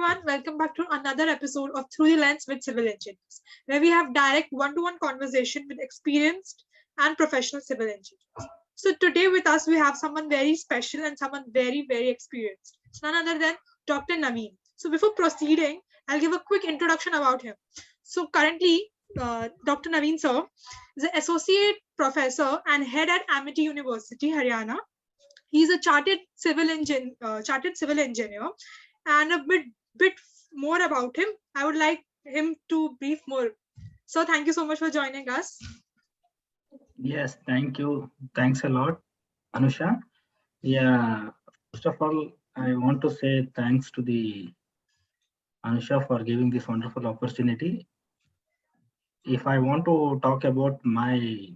everyone, welcome back to another episode of Through the Lens with Civil Engineers, where we have direct one-to-one conversation with experienced and professional civil engineers. So today with us, we have someone very special and someone very, very experienced. It's none other than Dr. Naveen. So before proceeding, I'll give a quick introduction about him. So currently, Dr. Naveen sir is an associate professor and head at Amity University, Haryana. He's a chartered civil engineer, and a bit more about him. I would like him to brief more. So thank you so much for joining us. Yes, thank you. Thanks a lot, Anusha. Yeah, first of all, I want to say thanks to the Anusha for giving this wonderful opportunity. If I want to talk about my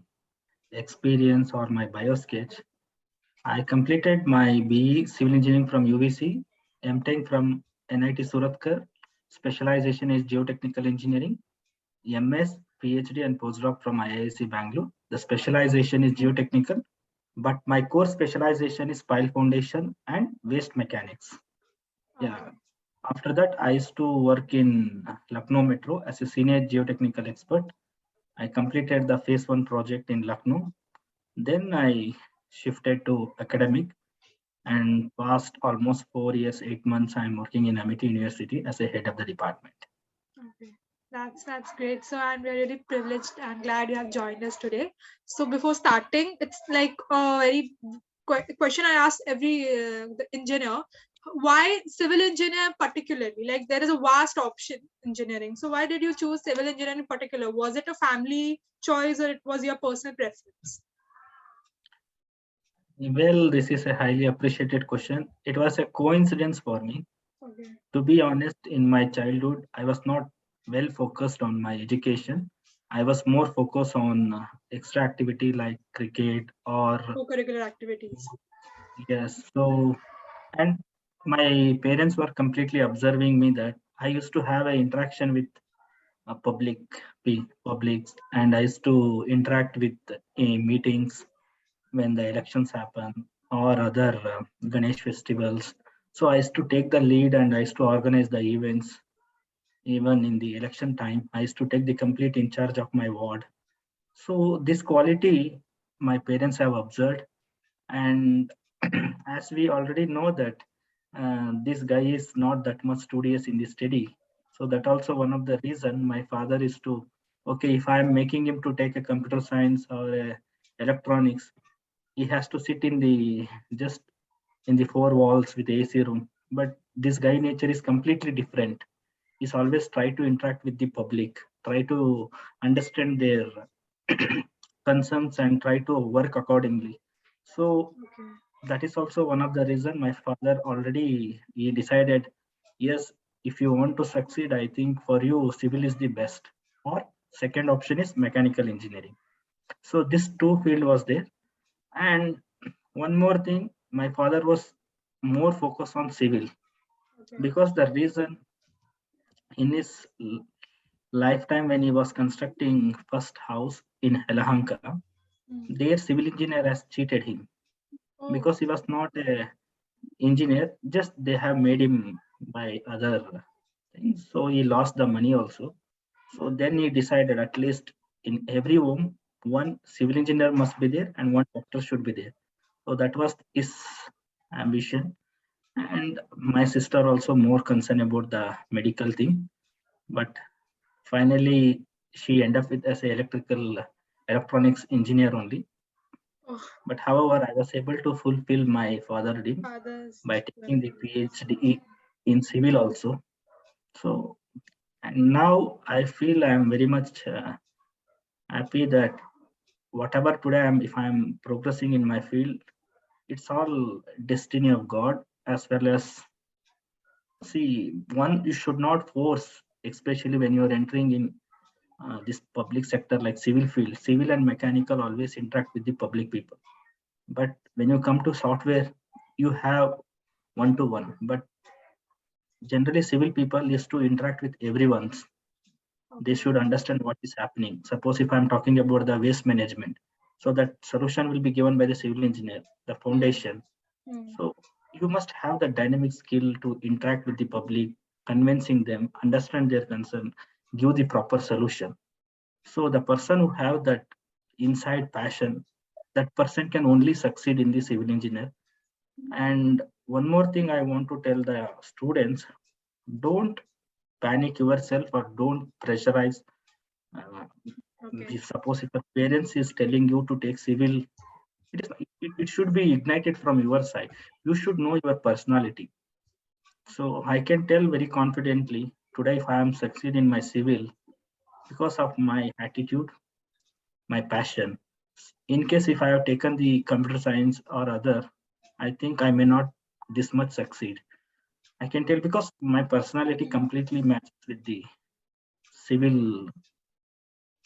experience or my bio sketch, I completed my BE Civil Engineering from UVC, MTech from NIT Surathkar, specialization is Geotechnical Engineering, MS, PhD and postdoc from IISc Bangalore. The specialization is Geotechnical, but my core specialization is pile foundation and waste mechanics. Yeah. After that, I used to work in Lucknow Metro as a senior geotechnical expert. I completed the phase 1 project in Lucknow. Then I shifted to academic and past almost 4 years, 8 months, I'm working in Amity University as a head of the department. Okay. That's great. So I'm really privileged and glad you have joined us today. So before starting, it's like a very question I ask every the engineer. Why civil engineer particularly? Like there is a vast option engineering. So why did you choose civil engineering in particular? Was it a family choice or it was your personal preference? Well, this is a highly appreciated question. It was a coincidence for me. Okay. To be honest, in my childhood, I was not well focused on my education. I was more focused on extra activity like cricket or Co-curricular activities. yes. So, and my parents were completely observing me that I used to have an interaction with publics, and I used to interact with meetings when the elections happen or other Ganesh festivals. So I used to take the lead and I used to organize the events. Even in the election time, I used to take the complete in charge of my ward. So this quality my parents have observed, and as we already know that this guy is not that much studious in the study. So that also one of the reason my father is to, okay, if I'm making him to take a computer science or electronics, he has to sit in the just in the four walls with AC room. But this guy nature is completely different. He's always try to interact with the public, try to understand their concerns and try to work accordingly. So Okay. that is also one of the reason my father already he decided, yes, if you want to succeed, I think for you civil is the best. Or second option is mechanical engineering. So this two field was there. And one more thing, my father was more focused on civil Okay. because the reason in his lifetime when he was constructing first house in Yelahanka, their civil engineer has cheated him Oh. because he was not a engineer, just they have made him by other things. So he lost the money also. So then he decided at least in every home, one civil engineer must be there and one doctor should be there. So that was his ambition. And my sister also more concerned about the medical thing. But finally, she ended up with as a electrical electronics engineer only. Oh. But however, I was able to fulfill my father dream Fathers. by taking the PhD in civil also. So, and now I feel I am very much happy that whatever today if I'm progressing in my field, it's all destiny of God as well as see one you should not force, especially when you're entering in this public sector like civil field. Civil and mechanical always interact with the public people. But when you come to software, you have one to one. But generally, civil people used to interact with everyone. They should understand what is happening. Suppose if I'm talking about the waste management, so that solution will be given by the civil engineer, the foundation. So you must have the dynamic skill to interact with the public, convincing them, understand their concern, give the proper solution. So the person who have that inside passion, that person can only succeed in the civil engineer. And one more thing I want to tell the students, don't panic yourself or don't pressurize. Uh, Okay. if suppose if a parents is telling you to take civil, it should be ignited from your side. You should know your personality. So I can tell very confidently today if I am succeed in my civil because of my attitude, my passion. In case if I have taken the computer science or other, I think I may not this much succeed. I can tell because my personality completely matches with the civil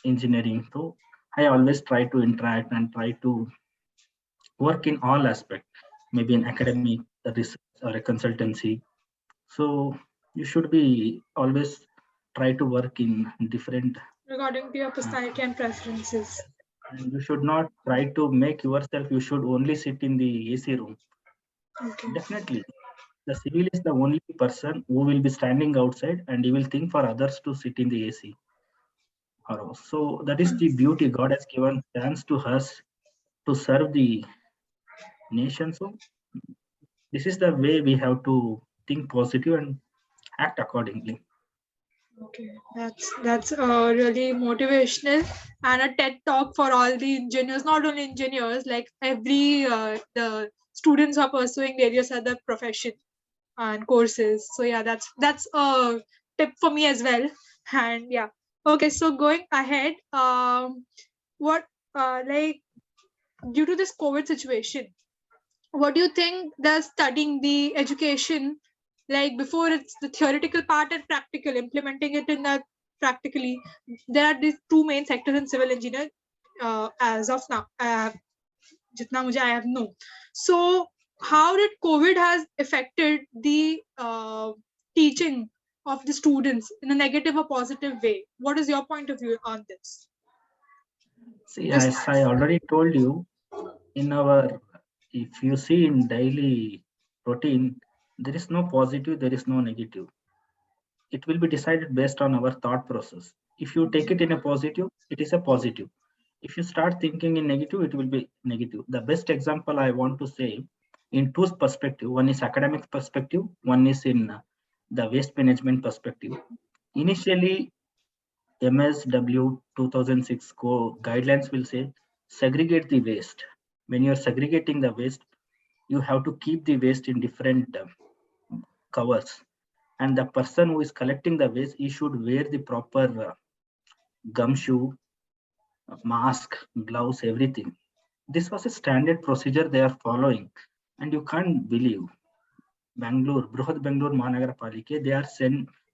engineering. So I always try to interact and try to work in all aspects, maybe in academic, a research or a consultancy. So you should be always try to work in different, According to your personality and preferences. and you should not try to make yourself, you should only sit in the AC room. Okay. Definitely, the civil is the only person who will be standing outside and he will think for others to sit in the AC. So that is the beauty God has given chance to us to serve the nation. So this is the way we have to think positive and act accordingly. Okay, that's really motivational and a TED talk for all the engineers, not only engineers, like every the students are pursuing various other profession and courses. So yeah, that's a tip for me as well. And yeah, okay. So going ahead, what like due to this COVID situation, what do you think the studying the education like before it's the theoretical part and practical implementing it in the practically there are these two main sectors in civil engineer as of now jitna mujhe I have no so how did COVID has affected the teaching of the students in a negative or positive way? What is your point of view on this? See, Just as I already told you, in our, if you see in daily routine, there is no positive, there is no negative. It will be decided based on our thought process. If you take it in a positive, it is a positive. If you start thinking in negative, it will be negative. The best example I want to say in two perspective, one is academic perspective, one is in the waste management perspective. Initially, MSW 2006 guidelines will say segregate the waste. When you're segregating the waste, you have to keep the waste in different covers. And the person who is collecting the waste, he should wear the proper gumshoe, mask, gloves, everything. This was a standard procedure they are following. And you can't believe Bangalore, Bruhat Bangalore Mahanagar Palike, they are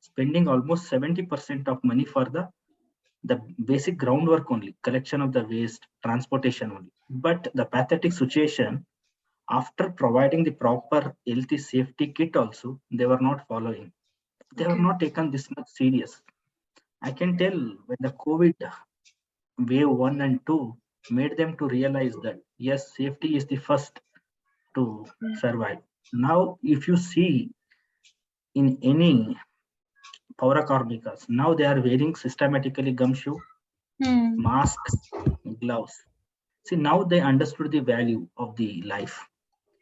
spending almost 70% of money for the basic groundwork only, collection of the waste, transportation only. But the pathetic situation, after providing the proper healthy safety kit also, they were not following. They were okay. not taken this much serious. I can tell when the COVID wave 1 and 2 made them to realize that yes, safety is the first to survive. Now, if you see in any Paura Karmikas, now they are wearing systematically gumshoe, mask, gloves. See, now they understood the value of the life.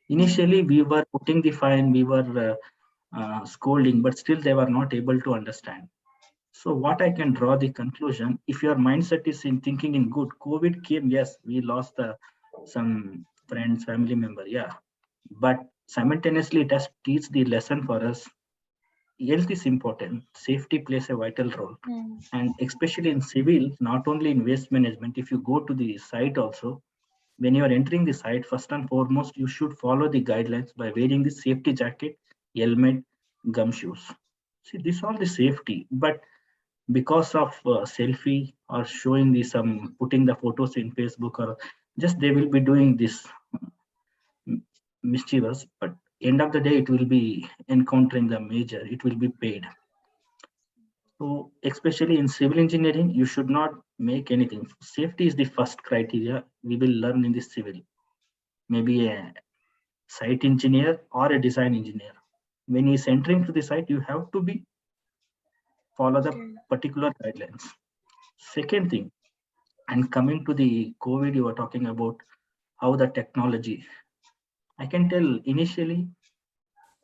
Initially, we were putting the fine, we were scolding, but still they were not able to understand. So what I can draw the conclusion, if your mindset is in thinking in good, COVID came, yes, we lost some friends, family member, yeah. But simultaneously, it has teach the lesson for us. Health is important. Safety plays a vital role. And especially in civil, not only in waste management, if you go to the site also, when you are entering the site, first and foremost, you should follow the guidelines by wearing the safety jacket, helmet, gumshoes. See, this all the safety, but because of selfie or showing the some putting the photos in Facebook or just they will be doing this mischievous, but end of the day it will be encountering the major, it will be paid. So especially in civil engineering, you should not make anything. Safety is the first criteria we will learn in the civil. Maybe a site engineer or a design engineer. When he is entering to the site, you have to be follow the Okay. particular guidelines. Second thing, and coming to the COVID, you were talking about how the technology. I can tell initially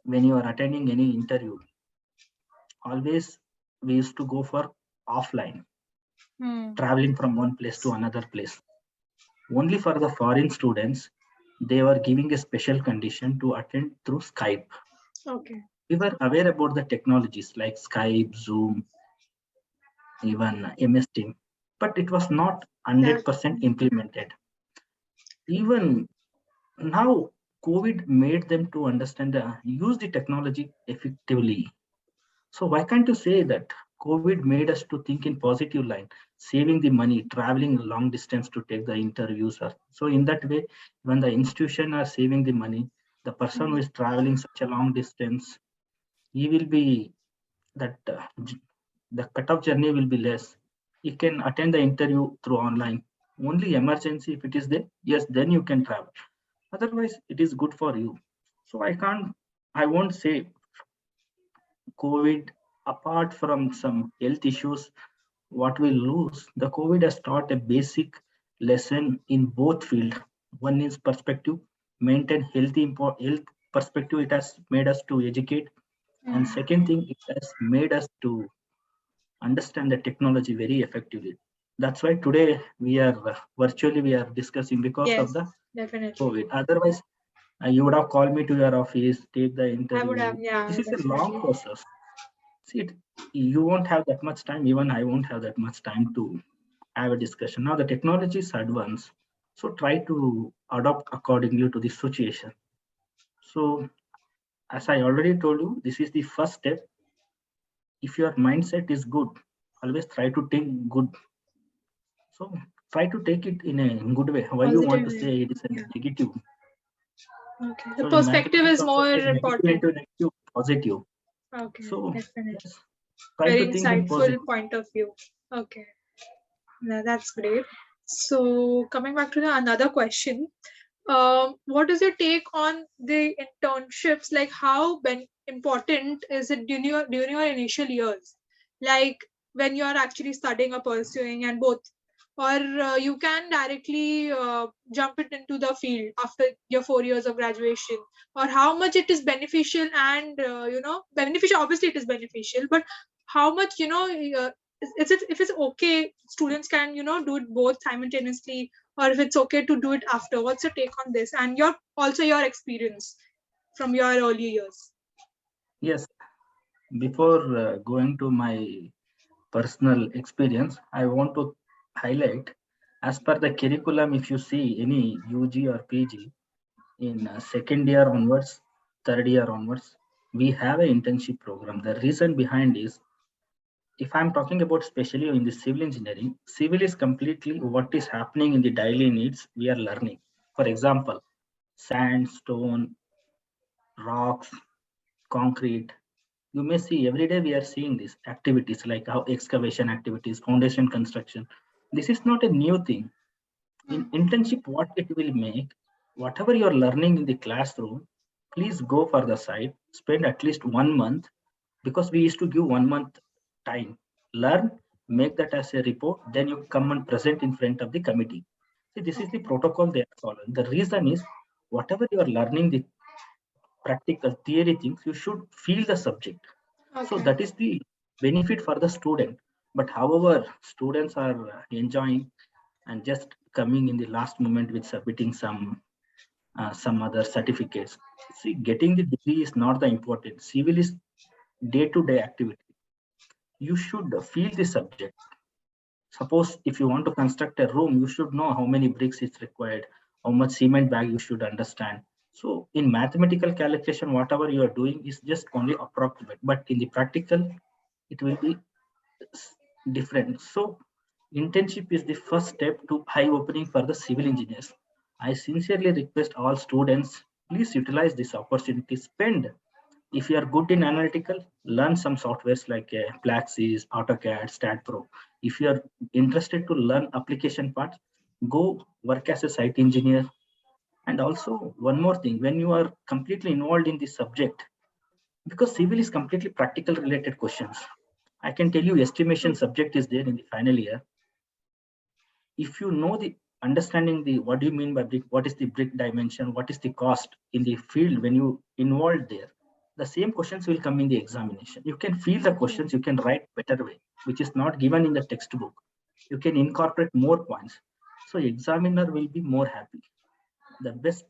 when you are attending any interview, always we used to go for offline, traveling from one place to another place. Only for the foreign students, they were giving a special condition to attend through Skype. Okay. We were aware about the technologies like Skype, Zoom, even MS Team, but it was not 100% implemented. Even now, COVID made them to understand use the technology effectively. So why can't you say that COVID made us to think in positive line, saving the money, traveling long distance to take the interviews. So in that way, when the institution are saving the money, the person who is traveling such a long distance, he will be that the cut-off journey will be less. You can attend the interview through online. Only emergency, if it is there, yes, then you can travel. Otherwise, it is good for you. So I won't say COVID, apart from some health issues, what we lose, the COVID has taught a basic lesson in both field. One is perspective, maintain health perspective. It has made us to educate, and second thing, it has made us to understand the technology very effectively. That's why today we are virtually we are discussing because of the COVID. Otherwise, you would have called me to your office, take the interview. I would have, yeah. This is a long process. See, you won't have that much time. Even I won't have that much time to have a discussion. Now the technology is advanced, so try to adopt accordingly to the situation. So, as I already told you, this is the first step. If your mindset is good, always try to think good. So try to take it in a good way. Why you want to say it is a negative? Okay. The perspective is more important. Negative, positive. Okay. So Definitely. yes, try Very to think in insightful positive. point of view. Okay. No, that's great. So coming back to another question, what is your take on the internships? Like how important is it during your initial years? Like when you are actually studying or pursuing and both, or you can directly jump it into the field after your 4 years of graduation, or how much it is beneficial and beneficial. Obviously, it is beneficial, but how much if it's okay, students can do it both simultaneously, or if it's okay to do it after. What's your take on this, and your experience from your early years? Yes, before going to my personal experience, I want to highlight, as per the curriculum, if you see any UG or PG, in second year onwards, third year onwards, we have an internship program. The reason behind is, if I'm talking about especially in the civil engineering, civil is completely what is happening in the daily needs we are learning. For example, sand, stone, rocks, concrete. You may see every day we are seeing these activities like how excavation activities, foundation construction. This is not a new thing. In internship, what it will make, whatever you're learning in the classroom, please go for the site, spend at least 1 month, because we used to give 1 month time. Learn, make that as a report, then you come and present in front of the committee. See, this is the protocol they are following. The reason is, whatever you are learning, the practical theory things, you should feel the subject. So that is the benefit for the student. But however, students are enjoying and just coming in the last moment with submitting some other certificates. See, getting the degree is not the important. Civil is day-to-day activity. You should feel the subject. Suppose if you want to construct a room, you should know how many bricks is required, how much cement bag you should understand. So in mathematical calculation, whatever you are doing is just only approximate, but in the practical, it will be different. So internship is the first step to eye opening for the civil engineers. I sincerely request all students, please utilize this opportunity. Spend, if you are good in analytical, learn some softwares like Plaxis, AutoCAD, StatPro. If you are interested to learn application parts, go work as a site engineer. And also one more thing, when you are completely involved in this subject, because civil is completely practical related questions. I can tell you estimation subject is there in the final year. If you know the understanding the what do you mean by brick, what is the brick dimension, what is the cost in the field when you involved there, the same questions will come in the examination. You can feel the questions, you can write better way, which is not given in the textbook. You can incorporate more points. So examiner will be more happy. The best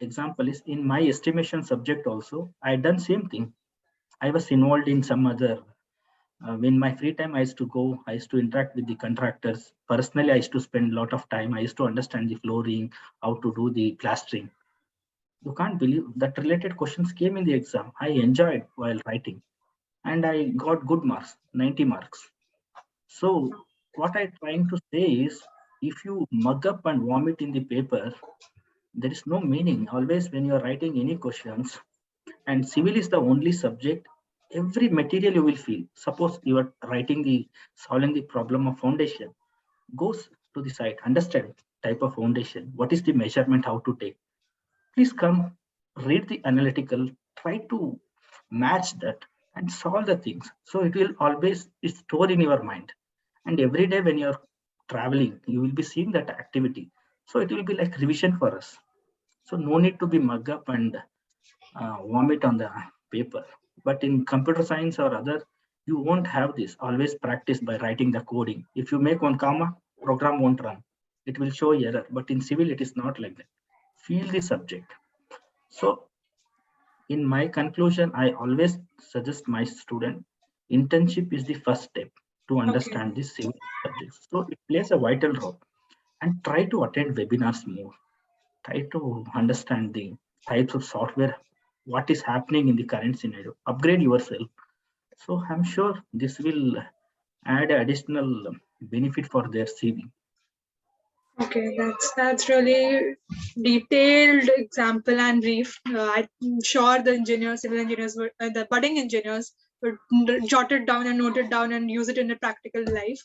example is in my estimation subject also, I done same thing. I was involved in some other in my free time. I used to go, I used to interact with the contractors. Personally, I used to spend a lot of time. I used to understand the flooring, how to do the plastering. You can't believe that related questions came in the exam. I enjoyed while writing and I got good marks, 90 marks. So what I'm trying to say is, if you mug up and vomit in the paper, there is no meaning. Always when you're writing any questions, and civil is the only subject, every material you will feel. Suppose you are writing the solving the problem of foundation, goes to the site, understand type of foundation, what is the measurement, how to take. Please come, read the analytical, try to match that and solve the things. So it will always be stored in your mind. And every day when you're traveling, you will be seeing that activity. So it will be like revision for us. So no need to be mug up and vomit on the paper. But in computer science or other, you won't have this. Always practice by writing the coding. If you make one comma, program won't run. It will show error. But in civil, it is not like that. Feel the subject. So in my conclusion, I always suggest my student, internship is the first step to understand this civil subjects. So it plays a vital role. And try to attend webinars more. Try to understand the types of software, what is happening in the current scenario, upgrade yourself. So I'm sure this will add additional benefit for their CV. Okay, that's really detailed example and brief. I'm sure the engineers, civil engineers, the budding engineers would jot it down and note it down and use it in a practical life.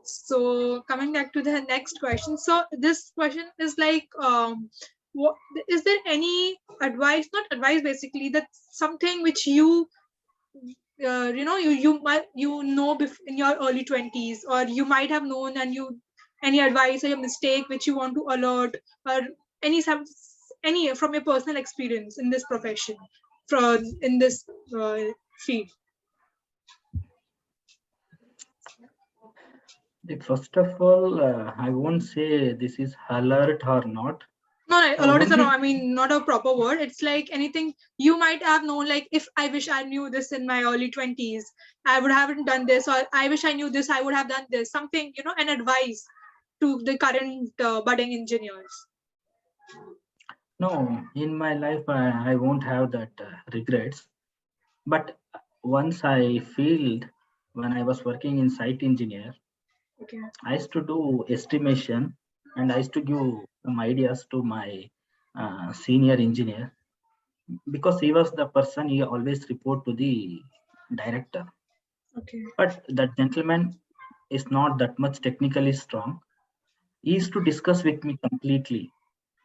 So coming back to the next question. So this question is like, what is there any advice? Not advice, basically. That's something which you you know in your early 20s, or you might have known, and you any advice or a mistake which you want to alert, or any from your personal experience in this profession, from in this field. First of all, I won't say this is alert or not. No, alert is I mean, not a proper word. It's like anything you might have known, like, if I wish I knew this in my early 20s, I would haven't done this, or I wish I knew this, I would have done this. Something, an advice to the current budding engineers. No, in my life, I won't have that regrets. But once I feel when I was working in site engineer, I used to do estimation and I used to give some ideas to my senior engineer, because he was the person he always report to the director. But that gentleman is not that much technically strong. He used to discuss with me completely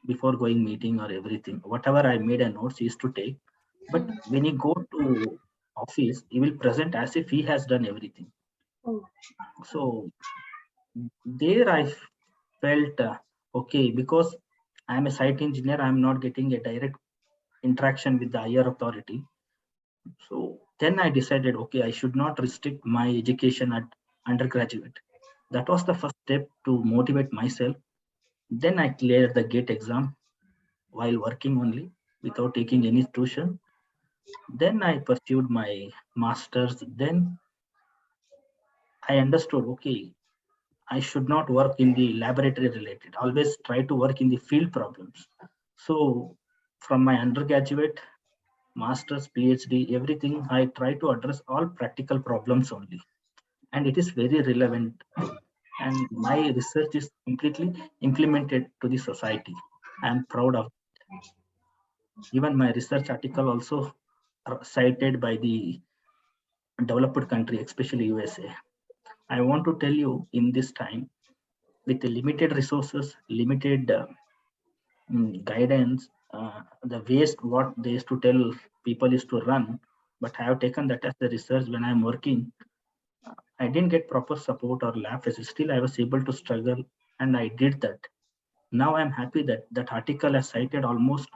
before going meeting or everything. Whatever I made a notes, he used to take. But when he go to office, he will present as if he has done everything. So there I felt okay, because I'm a site engineer, I'm not getting a direct interaction with the higher authority. So then I decided, okay, I should not restrict my education at undergraduate. That was the first step to motivate myself. Then I cleared the GATE exam while working only, without taking any tuition. Then I pursued my master's. Then I understood, okay, I should not work in the laboratory related, always try to work in the field problems. So from my undergraduate, master's, PhD, everything, I try to address all practical problems only. And it is very relevant. And my research is completely implemented to the society. I am proud of it. Even my research article also cited by the developed country, especially USA. I want to tell you, in this time, with the limited resources, limited guidance, the waste what they used to tell people is to run, but I have taken that as the research when I'm working. I didn't get proper support or lab facilities. Still, I was able to struggle, and I did that. Now I'm happy that that article I cited almost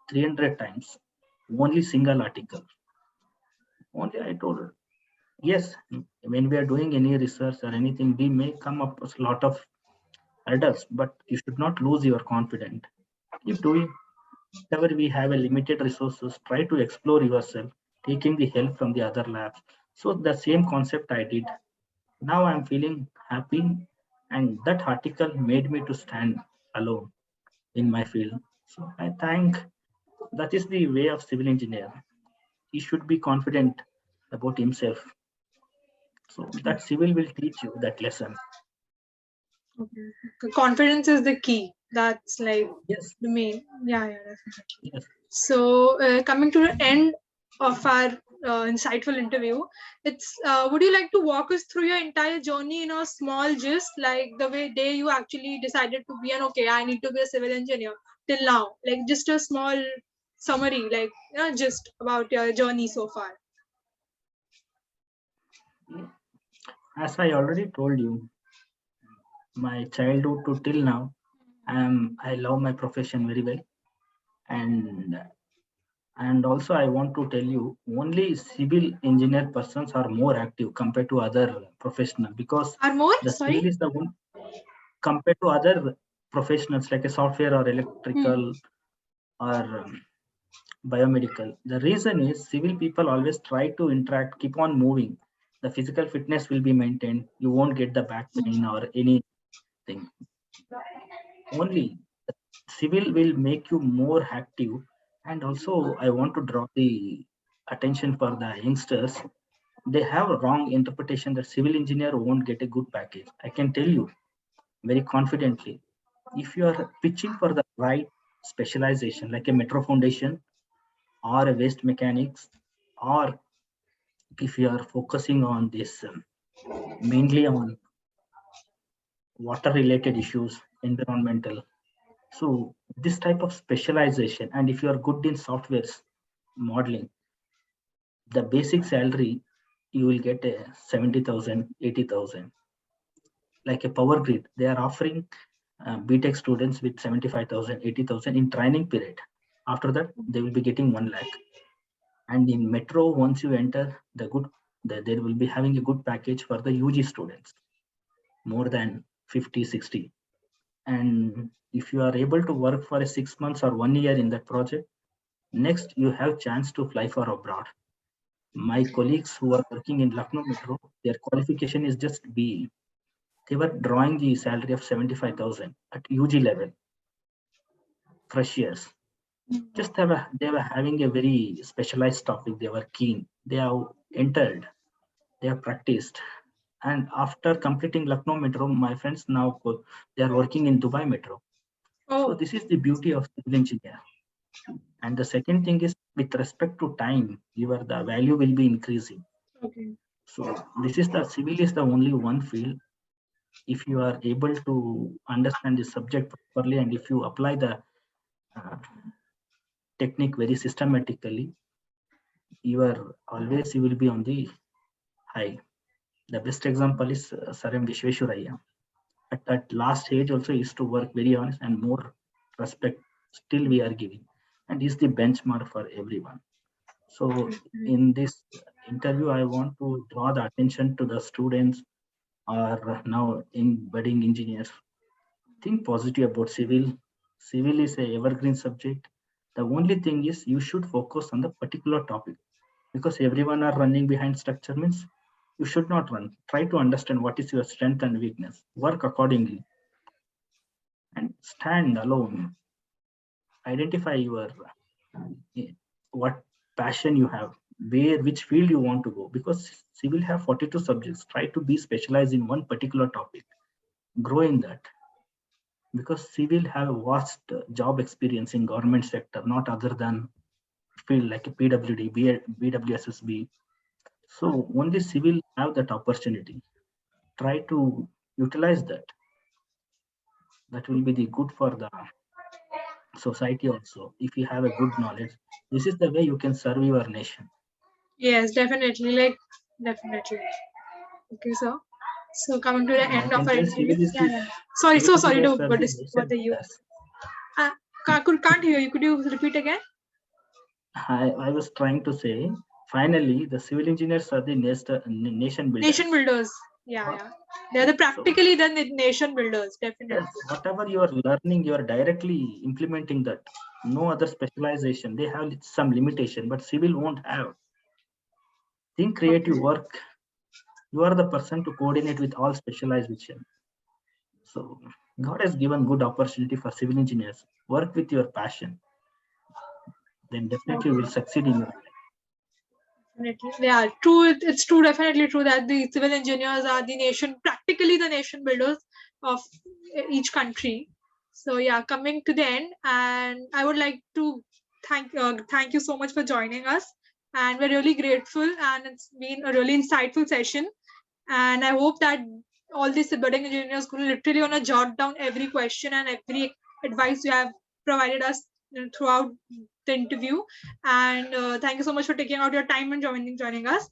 300 times. Only single article. Only I told her, yes, when we are doing any research or anything, we may come up with a lot of hurdles, but you should not lose your confidence. Keep doing. Whenever we have a limited resources, try to explore yourself, taking the help from the other labs. So the same concept I did. Now I'm feeling happy, and that article made me to stand alone in my field. So I think that is the way of civil engineer. He should be confident about himself. So that civil will teach you that lesson. Okay. Confidence is the key. That's like Yes, the main. Yeah, definitely. yes. So coming to the end of our insightful interview, it's would you like to walk us through your entire journey in a small gist, like the day you actually decided to be an okay, I need to be a civil engineer till now, like just a small summary, like just about your journey so far. As I already told you, my childhood to till now, I love my profession very well, and also I want to tell you, only civil engineer persons are more active compared to other professional, because Are more? the Sorry. civil is the one compared to other professionals like a software or electrical or biomedical. The reason is civil people always try to interact, keep on moving. The physical fitness will be maintained. You won't get the back pain or anything. Only civil will make you more active. And also, I want to draw the attention for the youngsters. They have a wrong interpretation that civil engineer won't get a good package. I can tell you very confidently, if you are pitching for the right specialization, like a metro foundation or a waste mechanics, or if you are focusing on this mainly on water related issues, environmental. So this type of specialization, and if you are good in softwares modeling, the basic salary you will get a 70,000, 80,000. Like a power grid, they are offering BTech students with 75,000, 80,000 in training period. After that, they will be getting 1 lakh. And in metro, once you enter there will be having a good package for the UG students, more than 50, 60. And if you are able to work for a 6 months or 1 year in that project, next you have chance to fly for abroad. My colleagues who are working in Lucknow Metro, their qualification is just BE. They were drawing the salary of 75,000 at UG level, fresh years. Just they were having a very specialized topic. They were keen. They have entered. They have practiced. And after completing Lucknow Metro, my friends now they are working in Dubai Metro. So this is the beauty of civil engineer. And the second thing is, with respect to time, the value will be increasing. Okay. So this is the civil is the only one field. If you are able to understand the subject properly, and if you apply the technique very systematically, you will be on the high. The best example is Sir M. Vishweshwaraya. At that last age also used to work very honest, and more respect still we are giving, and is the benchmark for everyone. So in this interview, I want to draw the attention to the students or now in budding engineers. Think positive about civil. Civil is a evergreen subject. The only thing is you should focus on the particular topic, because everyone are running behind structure means you should not run. Try to understand what is your strength and weakness. Work accordingly and stand alone. Identify your what passion you have, which field you want to go, because civil have 42 subjects. Try to be specialized in one particular topic. Grow in that, because civil have a vast job experience in government sector, not other than field like a PWD, BWSSB. So only civil have that opportunity. Try to utilize that. That will be the good for the society also. If you have a good knowledge, this is the way you can serve your nation. Yes, definitely. Definitely. Okay, sir. So coming to the end of our can say interview. civil Yeah, yeah. Sorry, so sorry to bother you. Yes. Can't hear you. Could you repeat again? I was trying to say, finally, the civil engineers are the nation builders. Nation builders. Yeah. They're practically the nation builders, definitely. Yes, whatever you are learning, you are directly implementing that. No other specialization. They have some limitation, but civil won't have. Think creative work. You are the person to coordinate with all specialization. So God has given good opportunity for civil engineers. Work with your passion. Then definitely you will succeed in your life. Definitely. Yeah, true. It's true, definitely true that the civil engineers are the nation, practically the nation builders of each country. So yeah, coming to the end, and I would like to thank you so much for joining us, and we're really grateful, and it's been a really insightful session, and I hope that all these building engineers could literally want to jot down every question and every advice you have provided us throughout the interview. And thank you so much for taking out your time and joining us.